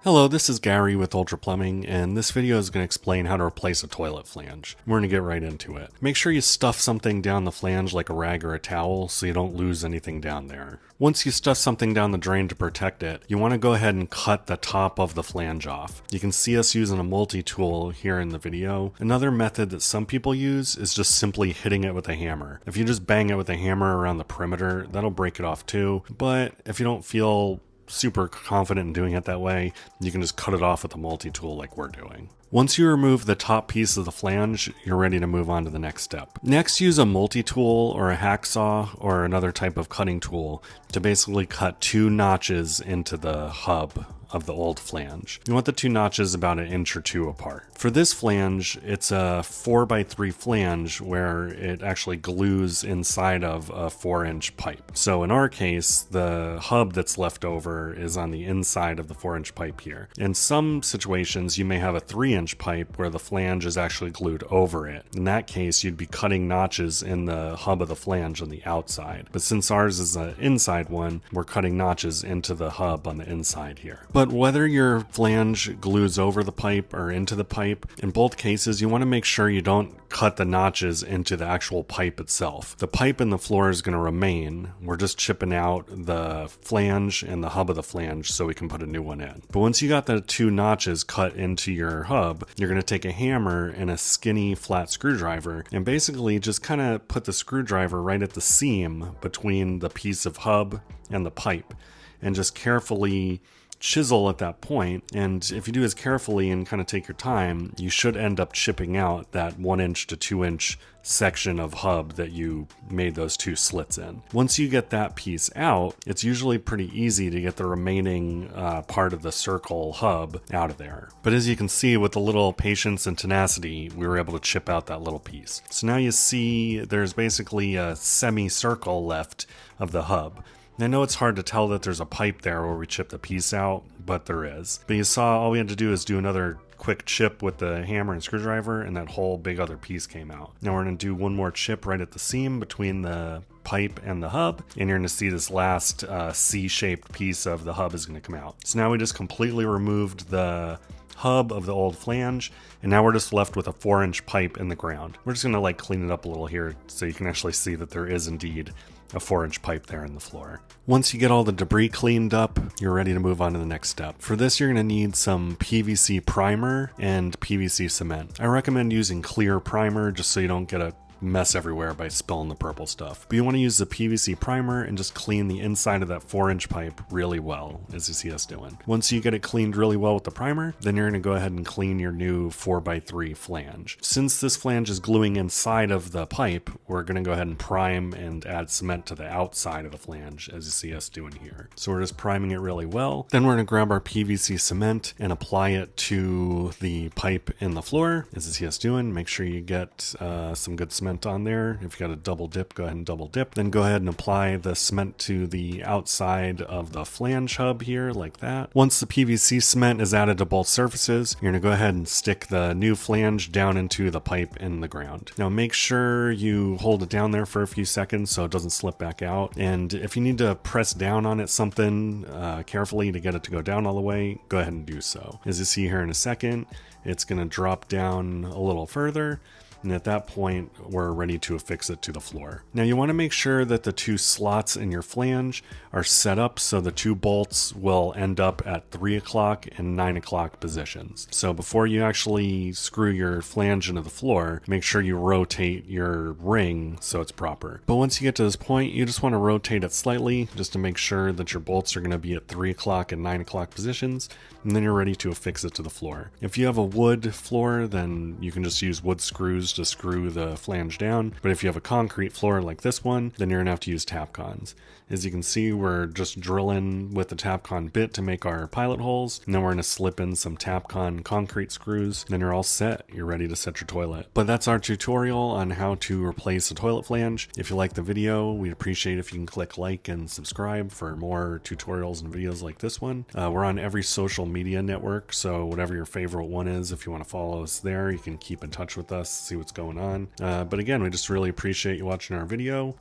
Hello, this is Gary with Ultra Plumbing, and this video is going to explain how to replace a toilet flange. We're going to get right into it. Make sure you stuff something down the flange like a rag or a towel so you don't lose anything down there. Once you stuff something down the drain to protect it, you want to go ahead and cut the top of the flange off. You can see us using a multi-tool here in the video. Another method that some people use is just simply hitting it with a hammer. If you just bang it with a hammer around the perimeter, that'll break it off too, but if you don't feel super confident in doing it that way, you can just cut it off with a multi-tool like we're doing. Once you remove the top piece of the flange, you're ready to move on to the next step. Next, use a multi-tool or a hacksaw or another type of cutting tool to basically cut 2 notches into the hub of the old flange. You want the 2 notches about 1 inch or 2 apart. For this flange, it's a 4x3 flange where it actually glues inside of a 4-inch pipe. So in our case, the hub that's left over is on the inside of the 4-inch pipe here. In some situations, you may have a 3-inch pipe where the flange is actually glued over it. In that case, you'd be cutting notches in the hub of the flange on the outside. But since ours is an inside one, we're cutting notches into the hub on the inside here. But whether your flange glues over the pipe or into the pipe, in both cases you want to make sure you don't cut the notches into the actual pipe itself. The pipe in the floor is going to remain. We're just chipping out the flange and the hub of the flange so we can put a new one in. But once you got the 2 notches cut into your hub, you're going to take a hammer and a skinny flat screwdriver and basically just kind of put the screwdriver right at the seam between the piece of hub and the pipe and just carefully chisel at that point. And if you do this carefully and kind of take your time, you should end up chipping out that 1 inch to 2 inch section of hub that you made those 2 slits in. Once you get that piece out, it's usually pretty easy to get the remaining part of the circle hub out of there. But as you can see, with a little patience and tenacity, we were able to chip out that little piece. So now you see there's basically a semicircle left of the hub. I know it's hard to tell that there's a pipe there where we chipped the piece out, but there is. But you saw all we had to do is do another quick chip with the hammer and screwdriver, and that whole big other piece came out. Now we're going to do one more chip right at the seam between the pipe and the hub, and you're going to see this last C-shaped piece of the hub is going to come out. So now we just completely removed the hub of the old flange, and now we're just left with a 4-inch pipe in the ground. We're just going to clean it up a little here so you can actually see that there is indeed a 4-inch pipe there in the floor. Once you get all the debris cleaned up, you're ready to move on to the next step. For this, you're going to need some PVC primer and PVC cement. I recommend using clear primer just so you don't get a mess everywhere by spilling the purple stuff. But you want to use the PVC primer and just clean the inside of that 4-inch pipe really well, as you see us doing. Once you get it cleaned really well with the primer, then you're going to go ahead and clean your new 4x3 flange. Since this flange is gluing inside of the pipe, we're going to go ahead and prime and add cement to the outside of the flange, as you see us doing here. So we're just priming it really well. Then we're going to grab our PVC cement and apply it to the pipe in the floor, as you see us doing. Make sure you get some good cement on there. If you got a double dip, go ahead and double dip. Then go ahead and apply the cement to the outside of the flange hub here, like that. Once the PVC cement is added to both surfaces, you're going to go ahead and stick the new flange down into the pipe in the ground. Now make sure you hold it down there for a few seconds so it doesn't slip back out. And if you need to press down on it something carefully to get it to go down all the way, go ahead and do so. As you see here in a second, it's going to drop down a little further. And at that point, we're ready to affix it to the floor. Now you want to make sure that the 2 slots in your flange are set up so the 2 bolts will end up at 3 o'clock and 9 o'clock positions. So before you actually screw your flange into the floor, make sure you rotate your ring so it's proper. But once you get to this point, you just want to rotate it slightly just to make sure that your bolts are going to be at 3 o'clock and 9 o'clock positions, and then you're ready to affix it to the floor. If you have a wood floor, then you can just use wood screws to screw the flange down. But if you have a concrete floor like this one, then you're going to have to use Tapcons. As you can see, we're just drilling with the Tapcon bit to make our pilot holes. And then we're going to slip in some Tapcon concrete screws. Then you're all set. You're ready to set your toilet. But that's our tutorial on how to replace a toilet flange. If you like the video, we'd appreciate if you can click like and subscribe for more tutorials and videos like this one. We're on every social media network, so whatever your favorite one is, if you want to follow us there, you can keep in touch with us, see what's going on. But again, we just really appreciate you watching our video.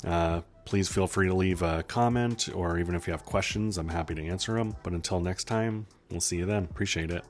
Please feel free to leave a comment, or even if you have questions, I'm happy to answer them. But until next time, we'll see you then. Appreciate it.